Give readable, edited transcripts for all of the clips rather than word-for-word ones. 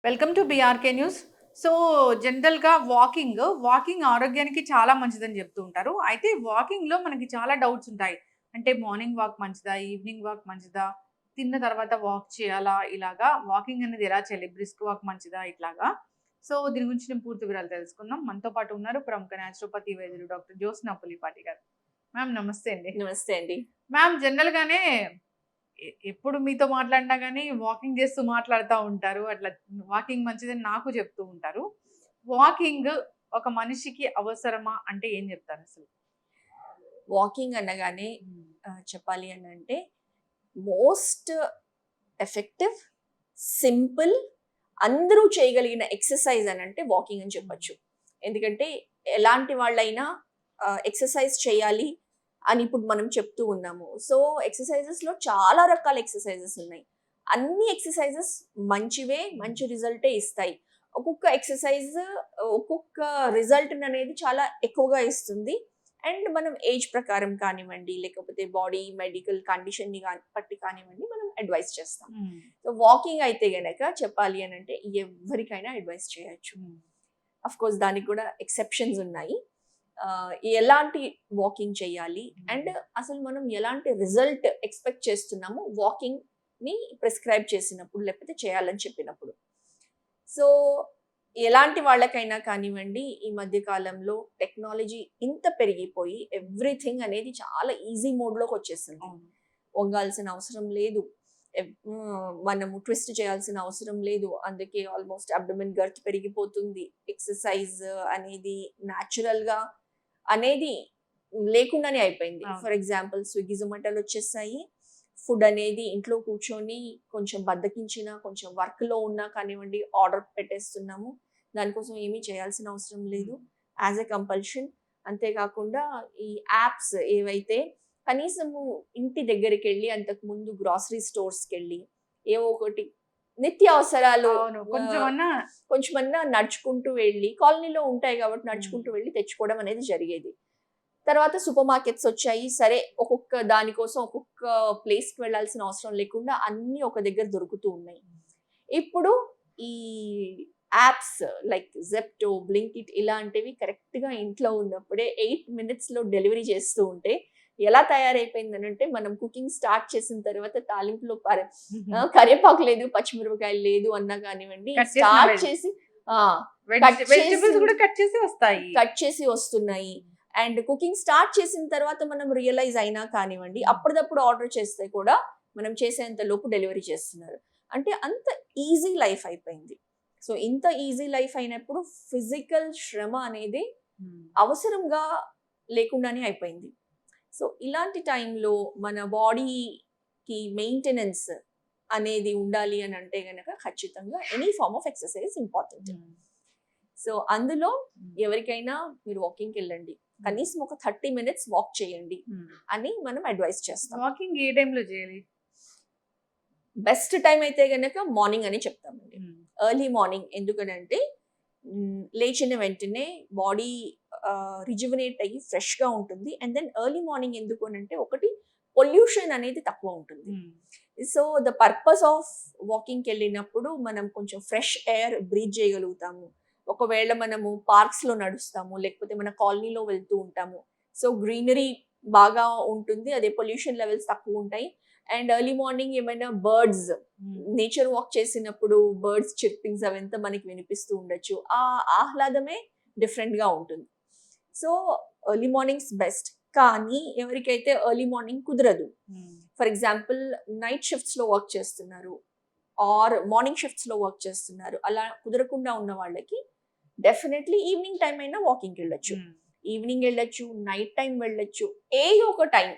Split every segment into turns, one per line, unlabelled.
Welcome to BRK news. So, జనరల్‌గా walking ఆరోగ్యానికి చాలా మంచిదని చెప్తూ ఉంటారు. అయితే వాకింగ్‌లో మనకి చాలా డౌట్స్ ఉంటాయి. అంటే మార్నింగ్ వాక్ మంచిదా? ఈవినింగ్ వాక్ మంచిదా? తిన్న తర్వాత వాక్ చేయాలా? ఇలాగా వాకింగ్ అనేది ఎలా చేయాలి? బ్రిస్క్ వాక్ మంచిదా? ఇట్లాగా. సో, దీని గురించి నేను పూర్తి వివరాలు తెలుసుకుందాం. మనతో పాటు ఉన్నారు ప్రముఖ న్యాచురోపతి వైద్యులు డాక్టర్ జ్యోత్స్న పులిపాటి గారు. మ్యామ్ నమస్తే అండి.
నమస్తే అండి.
మ్యామ్ జనరల్‌గానే ఎప్పుడు మీతో మాట్లాడినా గానీ వాకింగ్ చేస్తూ మాట్లాడుతా ఉంటారు. అట్లా వాకింగ్ మంచిదని నాకు చెప్తూ ఉంటారు. వాకింగ్ ఒక మనిషికి అవసరమా అంటే ఏం చెప్తారసలు?
వాకింగ్ అనగానే
హ్మ్.
చెప్పాలి అనంటే మోస్ట్ ఎఫెక్టివ్, సింపుల్, అందరూ చేయగలిగిన ఎక్సర్సైజ్ అనంటే వాకింగ్ అని
హ్మ్.
చెప్పొచ్చు. ఎందుకంటే ఎలాంటి వాళ్ళైనా ఎక్సర్సైజ్ చేయాలి అని ఇప్పుడు మనం చెప్తూ ఉన్నాము. సో, ఎక్సర్సైజెస్‌లో చాలా రకాల ఎక్సర్సైజెస్ ఉన్నాయి. అన్ని ఎక్సర్సైజెస్ మంచివే,
హ్మ్.
మంచి రిజల్టే ఇస్తాయి. ఒక్కొక్క ఎక్సర్సైజ్ ఒక్కొక్క రిజల్ట్‌ననేది చాలా ఎక్కువగా ఇస్తుంది. అండ్ మనం ఏజ్ ప్రకారం కానివ్వండి, లేకపోతే బాడీ మెడికల్ కండిషన్‌ని బట్టి కానివ్వండి, మనం అడ్వైస్ చేస్తాం.
హ్మ్.
సో, వాకింగ్ అయితే గనక చెప్పాలి అనంటే ఎవ్వరికైనా అడ్వైస్ చేయొచ్చు.
హ్మ్.
ఆఫ్‌కోర్స్ దానికి కూడా ఎక్సెప్షన్స్ ఉన్నాయి. ఎలాంటి వాకింగ్ చేయాలి? అండ్
హ్మ్.
అసలు మనం ఎలాంటి రిజల్ట్ ఎక్స్‌పెక్ట్ చేస్తున్నాము వాకింగ్‌ని ప్రిస్క్రైబ్ చేసినప్పుడు, లేకపోతే చేయాలని చెప్పినప్పుడు. సో, ఎలాంటి వాళ్ళకైనా కానివ్వండి, ఈ మధ్య కాలంలో టెక్నాలజీ ఇంత పెరిగిపోయి ఎవ్రీథింగ్ అనేది చాలా ఈజీ మోడ్‌లోకొచ్చేసింది.
అవును.
వంగాల్సిన అవసరం లేదు. మనము ట్విస్ట్ చేయాల్సిన అవసరం లేదు. అందుకే ఆల్‌మోస్ట్ అబ్డోమెన్ గర్త్ పెరిగిపోతుంది. ఎక్సర్‌సైజ్ అనేది నేచురల్‌గా అనేది లేకుండానే అయిపోయింది.
అవును.
ఫర్ ఎగ్జాంపుల్ స్విగ్గీ, జొమాటోలొచ్చేసాయి. ఫుడ్ అనేది ఇంట్లో కూర్చొని కొంచెం బద్ధకించినా, కొంచెం వర్క్‌లో ఉన్నా కానివ్వండి, ఆర్డర్ పెట్టేస్తున్నాము. దానికోసం ఏమీ చేయాల్సిన అవసరం లేదు.
హ్మ్.
As a compulsion. అంతే కాకుండా ఈ యాప్స్ ఏవైతే కనీసము ఇంటి దగ్గరికెళ్ళి అంతకుముందు గ్రాసరీ స్టోర్స్‌కెళ్ళి ఏవో ఒకటి నిత్యావసరాలు
అవును.
ఆహ్,
కొంచెమన్నా
కొంచెమన్నా నడుచుకుంటూ వెళ్ళి కాలనీలో ఉంటాయి కాబట్టి
హ్మ్.
నడుచుకుంటూ వెళ్ళి తెచ్చుకోవడం అనేది జరిగేది. తర్వాత సూపర్ మార్కెట్స్ వచ్చాయి. సరే ఒక్కొక్క దానికోసం ఒక్కొక్క ప్లేస్‌కి వెళ్ళాల్సిన అవసరం లేకుండా అన్నీ ఒక దగ్గర దొరుకుతూ ఉన్నాయి. ఇప్పుడు ఈ యాప్స్ లైక్ జెప్టో, బ్లింకిట్ ఇలాంటివి కరెక్ట్‌గా ఇంట్లో ఉన్నప్పుడే 8 మినిట్స్‌లో డెలివరీ చేస్తూ ఉంటే ఎలా తయారైపోయిందనంటే మనం కుకింగ్ స్టార్ట్ చేసిన తర్వాత తాలింపులో కరివేపాకు లేదు, పచ్చిమిరపకాయలు లేదు అన్నా కానివ్వండి
కట్ చేసిన
స్టార్ట్ చేసి ఆ! కట్ చేసి
వెజిటబుల్స్ కూడా కట్ చేసి వస్తాయి.
కట్ చేసి వస్తున్నాయి. అండ్ కుకింగ్ స్టార్ట్ చేసిన తర్వాత మనం రియలైజ్ అయినా కానివ్వండి,
హ్మ్.
అప్పటిదప్పుడు ఆర్డర్ చేస్తే కూడా మనం చేసేంత లోపు డెలివరీ చేస్తున్నారు. అంటే అంత ఈజీ లైఫ్ అయిపోయింది. సో, ఇంత ఈజీ లైఫ్ అయినప్పుడు ఫిజికల్ శ్రమ అనేది
హ్మ్.
అవసరంగా లేకుండానే అయిపోయింది. సో, ఇలాంటి టైంలో మన బాడీకి మెయింటెనెన్స్ అనేది ఉండాలి అని అంటే గనక ఖచ్చితంగా any form of exercise important.
Hmm.
So, అందులో
హ్మ్.
ఎవరికైనా మీరు వాకింగ్‌కెళ్ళండి.
హ్మ్.
కనీసం ఒక 30 మినిట్స్ వాక్ చేయండి
హ్మ్.
అని మనం అడ్వైస్ చేస్తాం.
వాకింగ్ ఏ టైంలో చేయాలి?
బెస్ట్ టైమ్ అయితే గనక మార్నింగ్ అని చెప్తామండి.
హ్మ్.
ఎర్లీ మార్నింగ్ ఎందుకనంటే లేచిన వెంటనే బాడీ రిజువినేట్ అయ్యి ఫ్రెష్‌గా ఉంటుంది. అండ్ దెన్ ఎర్లీ మార్నింగ్ ఎందుకు అనంటే ఒకటి పొల్యూషన్ అనేది తక్కువ ఉంటుంది.
హ్మ్.
సో, ద పర్పస్ ఆఫ్ వాకింగ్‌కెళ్ళినప్పుడు మనం కొంచెం ఫ్రెష్ ఎయిర్ బ్రీత్ చేయగలుగుతాము. ఒకవేళ మనము పార్క్స్‌లో నడుస్తాము, లేకపోతే మన కాలనీలో వెళ్తూ ఉంటాము. సో, గ్రీనరీ బాగా ఉంటుంది. అదే పొల్యూషన్ లెవెల్స్ తక్కువుంటాయి. అండ్ ఎర్లీ మార్నింగ్ ఏమైనా బర్డ్స్
హ్మ్.
నేచర్ వాక్ చేసినప్పుడు బర్డ్స్ చిర్పింగ్స్ అవంతా మనకి వినిపిస్తూ ఉండొచ్చు. ఆ ఆహ్లాదమే డిఫరెంట్‌గా ఉంటుంది. So, early mornings best. కానీ ఎవరికైతే ఎర్లీ మార్నింగ్ కుదరదు.
హ్మ్.
ఫర్ ఎగ్జాంపుల్ నైట్ షిఫ్ట్స్‌లో వర్క్ చేస్తున్నారు. ఆర్ మార్నింగ్ షిఫ్ట్స్‌లో వర్క్ చేస్తున్నారు. అలా కుదరకుండా ఉన్న వాళ్ళకి డెఫినైట్‌లీ ఈవినింగ్ టైమ్ అయినా వాకింగ్‌కెళ్ళొచ్చు.
హ్మ్.
ఈవినింగ్ ఎళ్ళొచ్చు, నైట్ టైమ్ వెళ్ళొచ్చు. ఏదో ఒక టైం.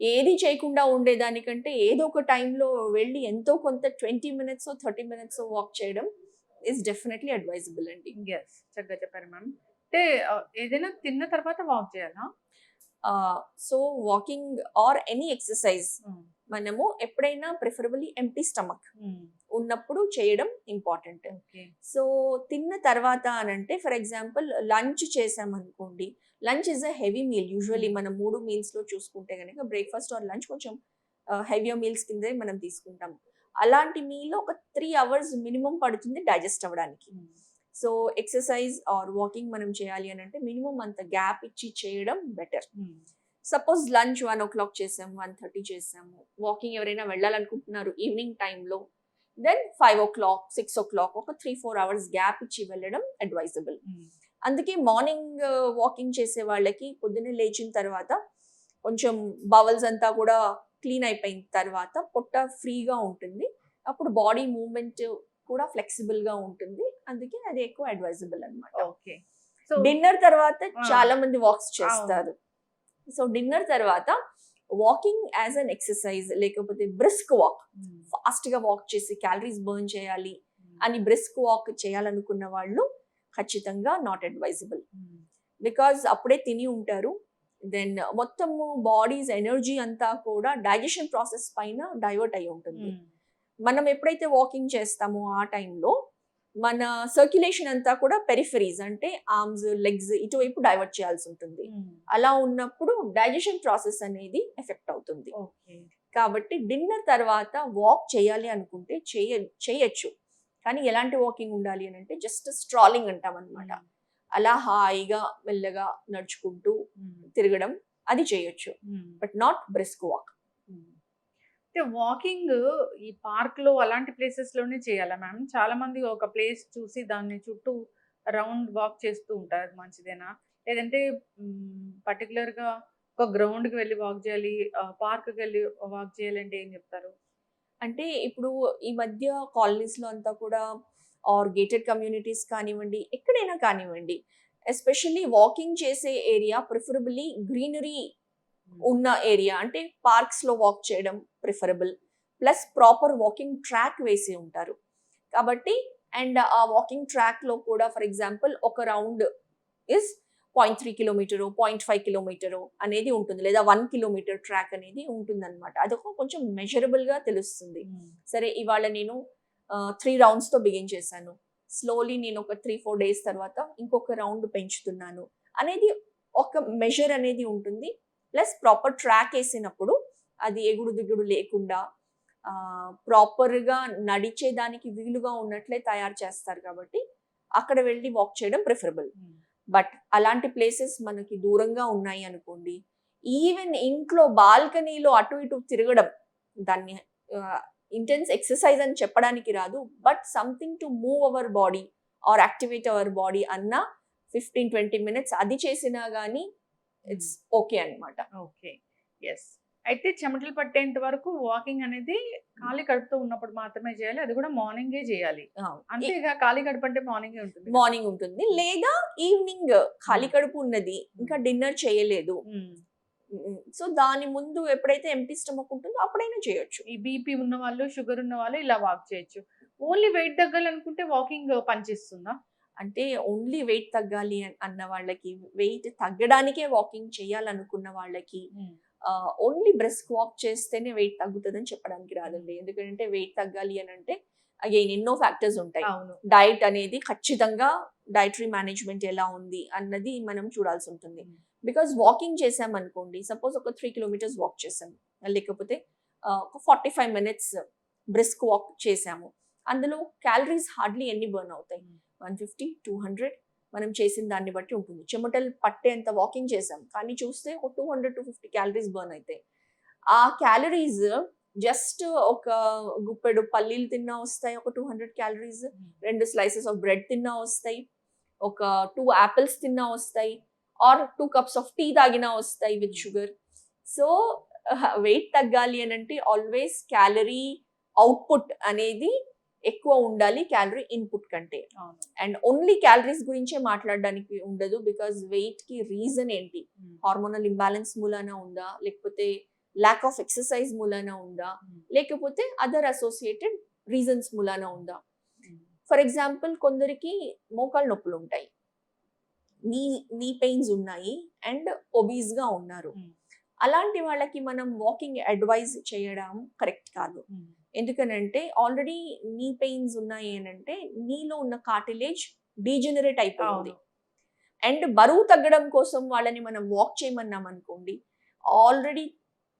ఏది చేయకుండా ఉండేదానికంటే ఏదో ఒక టైంలో వెళ్ళి ఎంతో కొంత 20 మినిట్సో, 30 మినిట్సో వాక్ చేయడం ఈస్ డెఫినైట్‌లీ అడ్వైజబుల్ అండి.
చక్కగా చెప్పారు మ్యామ్. అంటే ఏదైనా తిన్న తర్వాత వాక్ చేయాలా?
So, walking or any exercise
హ్మ్.
మనము ఎప్పుడైనా ప్రిఫరబుల్లీ ఎంప్టీ స్టమక్
హ్మ్.
ఉన్నప్పుడు చేయడం ఇంపార్టెంట్.
ఓకే.
సో, తిన్న తర్వాత అనంటే ఫర్ ఎగ్జాంపుల్ లంచ్ చేశామనుకోండి. Lunch is a heavy meal. Usually
హ్మ్.
మనం 3 మీల్స్‌లో చూసుకుంటే గనక బ్రేక్‌ఫాస్ట్ ఆర్ లంచ్ కొంచెం హెవియర్ మీల్స్ కిందే మనం తీసుకుంటాం. అలాంటి మీలో ఒక 3 అవర్స్ మినిమం పడుతుంది డైజెస్ట్ అవ్వడానికి. సో ఎక్సర్సైజ్ ఆర్ వాకింగ్ మనం చేయాలి అని అంటే మినిమం అంత గ్యాప్ ఇచ్చి చేయడం బెటర్. సపోజ్ లంచ్ 1 o'clock చేసాము, 1:30 చేసాము, వాకింగ్ ఎవరైనా వెళ్ళాలనుకుంటున్నారు ఈవినింగ్ టైంలో, దెన్ 5 o'clock, 6 o'clock ఒక 3-4 hours గ్యాప్ ఇచ్చి వెళ్ళడం అడ్వైజబుల్. అందుకే మార్నింగ్ వాకింగ్ చేసే వాళ్ళకి పొద్దున్నే లేచిన తర్వాత కొంచెం బవల్స్ అంతా కూడా క్లీన్ అయిపోయిన తర్వాత పొట్ట ఫ్రీగా ఉంటుంది, అప్పుడు బాడీ మూవ్మెంట్ కూడా ఫ్లెక్సిబుల్ గా ఉంటుంది. అందుకే అది ఎక్కువ అడ్వైజబుల్ అనమాట.
ఓకే. సో
డిన్నర్ తర్వాత చాలా మంది వాక్స్ చేస్తారు. సో డిన్నర్ తర్వాత వాకింగ్ యాజ్ అన్ ఎక్సర్సైజ్ లేకపోతే బ్రిస్క్ వాక్, ఫాస్ట్ గా వాక్ చేసి క్యాలరీస్ బర్న్ చేయాలి అని బ్రిస్క్ వాక్ చేయాలనుకున్న వాళ్ళు ఖచ్చితంగా నాట్ అడ్వైజబుల్. బికాజ్ అప్పుడే తిని ఉంటారు, దెన్ మొత్తము బాడీస్ ఎనర్జీ అంతా కూడా డైజెషన్ ప్రాసెస్ పైన డైవర్ట్ అయి ఉంటుంది. మనం ఎప్పుడైతే వాకింగ్ చేస్తామో ఆ టైంలో మన సర్క్యులేషన్ అంతా కూడా పెరిఫరీస్ అంటే ఆర్మ్స్, లెగ్స్ ఇటువైపు డైవర్ట్ చేయాల్సి ఉంటుంది. అలా ఉన్నప్పుడు డైజెషన్ ప్రాసెస్ అనేది ఎఫెక్ట్ అవుతుంది. కాబట్టి డిన్నర్ తర్వాత వాక్ చేయాలి అనుకుంటే చేయొచ్చు, కానీ ఎలాంటి వాకింగ్ ఉండాలి అని అంటే జస్ట్ స్ట్రాలింగ్ అంటాం అనమాట. అలా హాయిగా మెల్లగా నడుచుకుంటూ తిరగడం అది చేయొచ్చు, but not brisk walk.
Walking ఈ పార్క్ లో అలాంటి ప్లేసెస్ లోనే చేయాలా మ్యామ్? చాలా మంది ఒక ప్లేస్ చూసి దాన్ని చుట్టూ రౌండ్ వాక్ చేస్తూ ఉంటారు, మంచిదేనా? లేదంటే పర్టికులర్ గా ఒక గ్రౌండ్ కి వెళ్ళి వాక్ చేయాలి, పార్క్ కి వెళ్ళి వాక్ చేయాలి అంటే ఏం చెప్తారు?
అంటే ఇప్పుడు ఈ మధ్య కాలనీస్ లో అంతా కూడా ఆర్ గేటెడ్ కమ్యూనిటీస్ కానివ్వండి, ఎక్కడైనా కానివ్వండి, ఎస్పెషల్లీ వాకింగ్ చేసే ఏరియా ప్రిఫరబుల్లీ గ్రీనరీ ఉన్న ఏరియా అంటే పార్క్స్ లో వాక్ చేయడం preferable. Plus proper walking track వేసి ఉంటారు కాబట్టి, అండ్ ఆ వాకింగ్ ట్రాక్ లో కూడా ఫర్ ఎగ్జాంపుల్ ఒక రౌండ్ ఇస్ 0.3 కిలోమీటర్, 0.5 కిలోమీటర్ అనేది ఉంటుంది, లేదా 1 కిలోమీటర్ ట్రాక్ అనేది ఉంటుంది అనమాట. అదొక కొంచెం మెజరబుల్ గా తెలుస్తుంది. సరే ఇవాళ నేను 3 rounds తో బిగిన్ చేశాను, స్లోలీ నేను ఒక 3-4 days తర్వాత ఇంకొక రౌండ్ పెంచుతున్నాను అనేది ఒక మెజర్ అనేది ఉంటుంది. ప్లస్ ప్రాపర్ ట్రాక్ వేసినప్పుడు అది ఎగుడు దిగుడు లేకుండా ప్రాపర్గా నడిచేదానికి వీలుగా ఉన్నట్లే తయారు చేస్తారు కాబట్టి అక్కడ వెళ్ళి వాక్ చేయడం ప్రిఫరబుల్. బట్ అలాంటి ప్లేసెస్ మనకి దూరంగా ఉన్నాయి అనుకోండి, ఈవెన్ ఇంట్లో బాల్కనీలో అటు ఇటు తిరగడం, దాన్ని ఇంటెన్స్ ఎక్సర్సైజ్ అని చెప్పడానికి రాదు, but something to move our body or activate our body అన్న 15-20 minutes అది చేసినా కానీ ఇట్స్ ఓకే అనమాట.
Okay, yes. అయితే చెమటలు పట్టేంత వరకు వాకింగ్ అనేది ఖాళీ కడుపుతో ఉన్నప్పుడు మాత్రమే చేయాలి, అది కూడా మార్నింగే చేయాలి. అంతేగా ఖాళీ కడుపు అంటే మార్నింగే ఉంటుంది,
మార్నింగ్ ఉంటుంది, లేదా ఈవినింగ్ ఖాళీ కడుపు ఉన్నది ఇంకా డిన్నర్ చేయలేదు, సో దాని ముందు ఎప్పుడైతే ఎంప్టీ స్టమక్ ఉంటుందో అప్పుడైనా చేయొచ్చు.
ఈ బీపీ ఉన్న వాళ్ళు, షుగర్ ఉన్న వాళ్ళు ఇలా వాక్ చేయొచ్చు. ఓన్లీ వెయిట్ తగ్గాలనుకుంటే వాకింగ్ పనిచేస్తుందా?
అంటే ఓన్లీ వెయిట్ తగ్గాలి అన్న వాళ్ళకి, వెయిట్ తగ్గడానికే వాకింగ్ చేయాలనుకున్న వాళ్ళకి ఓన్లీ బ్రిస్క్ వాక్ చేస్తేనే వెయిట్ తగ్గుతుందని చెప్పడానికి రాదండి. ఎందుకంటే వెయిట్ తగ్గాలి అని అంటే అగైన్ ఎన్నో ఫ్యాక్టర్స్ ఉంటాయి. డైట్ అనేది ఖచ్చితంగా డైటరీ మేనేజ్మెంట్ ఎలా ఉంది అన్నది మనం చూడాల్సి ఉంటుంది. బికాస్ వాకింగ్ చేసామనుకోండి, సపోజ్ ఒక 3 kilometers వాక్ చేసాము, లేకపోతే ఒక 45 minutes బ్రిస్క్ వాక్ చేసాము, అందులో క్యాలరీస్ హార్డ్లీ ఎన్ని బర్న్ అవుతాయి? 150-200 మనం చేసిన దాన్ని బట్టి ఉంటుంది. చెమటలు పట్టేంత వాకింగ్ చేసాం కానీ చూస్తే ఒక 200-250 క్యాలరీస్ బర్న్ అవుతాయి. ఆ క్యాలరీస్ జస్ట్ ఒక గుప్పెడు పల్లీలు తిన్నా వస్తాయి ఒక 200 క్యాలరీస్, 2 slices ఆఫ్ బ్రెడ్ తిన్నా వస్తాయి, ఒక 2 apples తిన్నా వస్తాయి, ఆర్ 2 cups ఆఫ్ టీ తాగినా వస్తాయి విత్ షుగర్. సో వెయిట్ తగ్గాలి అని అంటే ఆల్వేస్ క్యాలరీ అవుట్పుట్ అనేది ఎక్కువ ఉండాలి క్యాలరీ ఇన్పుట్ కంటే. అండ్ ఓన్లీ క్యాలరీస్ గురించే మాట్లాడడానికి ఉండదు, బికాస్ వెయిట్ కి రీజన్ ఏంటి? హార్మోనల్ ఇంబ్యాలెన్స్ మూలాన ఉందా, లేకపోతే ల్యాక్ ఆఫ్ ఎక్సర్సైజ్ మూలాన ఉందా, లేకపోతే అదర్ అసోసియేటెడ్ రీజన్స్ మూలాన ఉందా? ఫర్ ఎగ్జాంపుల్ కొందరికి మోకాళ్ళ నొప్పులు ఉంటాయి, నీ పెయిన్స్ ఉన్నాయి అండ్ ఒబీస్ గా ఉన్నారు, అలాంటి వాళ్ళకి మనం వాకింగ్ అడ్వైజ్ చేయడం కరెక్ట్ కాదు. ఎందుకనంటే ఆల్రెడీ నీ పెయిన్స్ ఉన్నాయి అని అంటే నీలో ఉన్న కార్టిలేజ్ డీజనరేట్ అయిపోయింది. అండ్ బరువు తగ్గడం కోసం వాళ్ళని మనం వాక్ చేయమన్నాం అనుకోండి, ఆల్రెడీ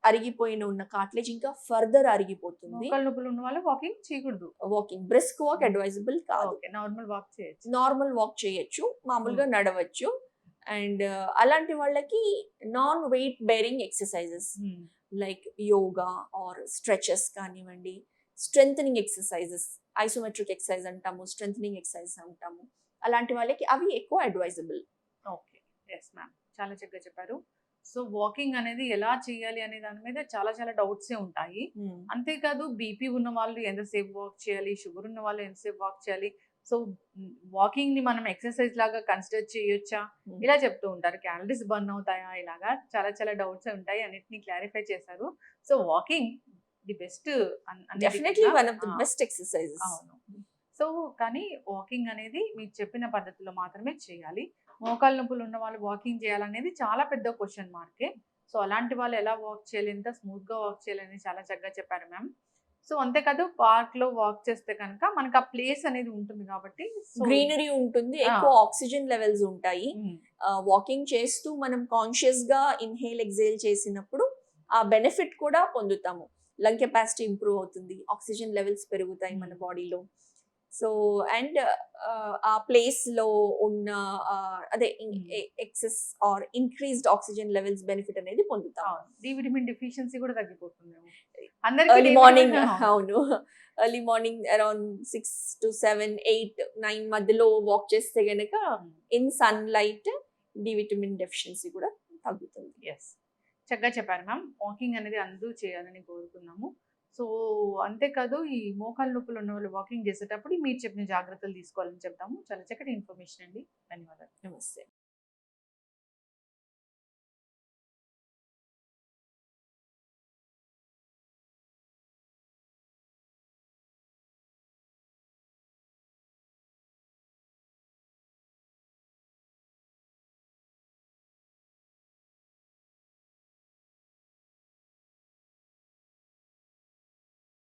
అరిగిపోయిన ఉన్న కార్టిలేజ్ ఇంకా ఫర్దర్ అరిగిపోతుంది.
మోకాళ్ళ నొప్పులు ఉన్న వాళ్ళు వాకింగ్ చేయకూడదు.
వాకింగ్ బ్రిస్క్ వాక్ అడ్వైజబుల్ కాదు.
ఓకే, నార్మల్ వాక్ చేయొచ్చు.
నార్మల్ వాక్ చేయొచ్చు, మామూలుగా నడవచ్చు. అండ్ అలాంటి వాళ్ళకి non weight bearing exercises like yoga or stretches కానివ్వండి, స్ట్రెంథనింగ్ ఎక్సర్సైజెస్, ఐసోమెట్రిక్ ఎక్సర్సైజ్ అంటాము, స్ట్రెంథనింగ్ ఎక్సర్సైజ్ అంటాము, అలాంటి వాళ్ళకి అవి ఎక్కువ అడ్వైజబుల్.
ఓకే, ఎస్ మ్యామ్, చాలా చక్కగా చెప్పారు. సో వాకింగ్ అనేది ఎలా చేయాలి అనే దాని మీద చాలా చాలా డౌట్సే ఉంటాయి. అంతేకాదు బీపీ ఉన్న వాళ్ళు ఎంతసేపు వాక్ చేయాలి, షుగర్ ఉన్న వాళ్ళు ఎంతసేపు వాక్ చేయాలి, సో వాకింగ్ ని మనం ఎక్సర్సైజ్ లాగా కన్సిడర్ చేయొచ్చా, ఇలా చెప్తూ ఉంటారు. క్యాలరీస్ బర్న్ అవుతాయా, ఇలాగా చాలా చాలా డౌట్స్ ఉంటాయి. అన్నిటిని క్లారిఫై చేశారు. So walking the best,
definitely one of the best exercises.
అవును. సో కానీ వాకింగ్ అనేది మీకు చెప్పిన పద్ధతిలో మాత్రమే చేయాలి. మోకాళ్ళ నొప్పులు ఉన్న వాళ్ళు వాకింగ్ చేయాలనేది చాలా పెద్ద క్వశ్చన్ మార్కే. సో అలాంటి వాళ్ళు ఎలా వాక్ చేయాలి, ఎంత స్మూత్ గా వాక్ చేయాలని చాలా చక్కగా చెప్పారు మ్యామ్. సో అంతేకాదు పార్క్ లో వాక్ చేస్తే కనుక మనకు ఆ ప్లేస్ అనేది ఉంటుంది కాబట్టి
గ్రీనరీ ఉంటుంది, ఎక్కువ ఆక్సిజన్ లెవెల్స్ ఉంటాయి. వాకింగ్ చేస్తూ మనం కాన్షియస్ గా ఇన్హేల్ ఎక్సేల్ చేసినప్పుడు ఆ బెనిఫిట్ కూడా పొందుతాము. లంగ్ కెపాసిటీ ఇంప్రూవ్ అవుతుంది, ఆక్సిజన్ లెవెల్స్ పెరుగుతాయి మన బాడీలో. సో అండ్ ఆ ప్లేస్ లో ఉన్న అదే excess or increased oxygen levels benefit అనేది పొందుతాం.
డి విటమిన్ డెఫిషియన్సీ కూడా తగ్గిపోతుంది
ఎర్లీ మార్నింగ్. అవును, ఎర్లీ మార్నింగ్ అరౌండ్ 6 to 7, 8, 9 మధ్యలో వాక్ చేస్తే గనక in sunlight D vitamin deficiency కూడా తగ్గుతుంది.
ఎస్, చక్కగా చెప్పారు మ్యామ్. వాకింగ్ అనేది అందరూ చేయాలని కోరుకున్నాము. సో అంతేకాదు ఈ మోకాళ్ళ నొప్పులు ఉన్న వాళ్ళు వాకింగ్ చేసేటప్పుడు మీరు చెప్పిన జాగ్రత్తలు తీసుకోవాలని చెప్తాము. చాలా చక్కటి ఇన్ఫర్మేషన్ అండి, ధన్యవాదాలు.
నమస్తే.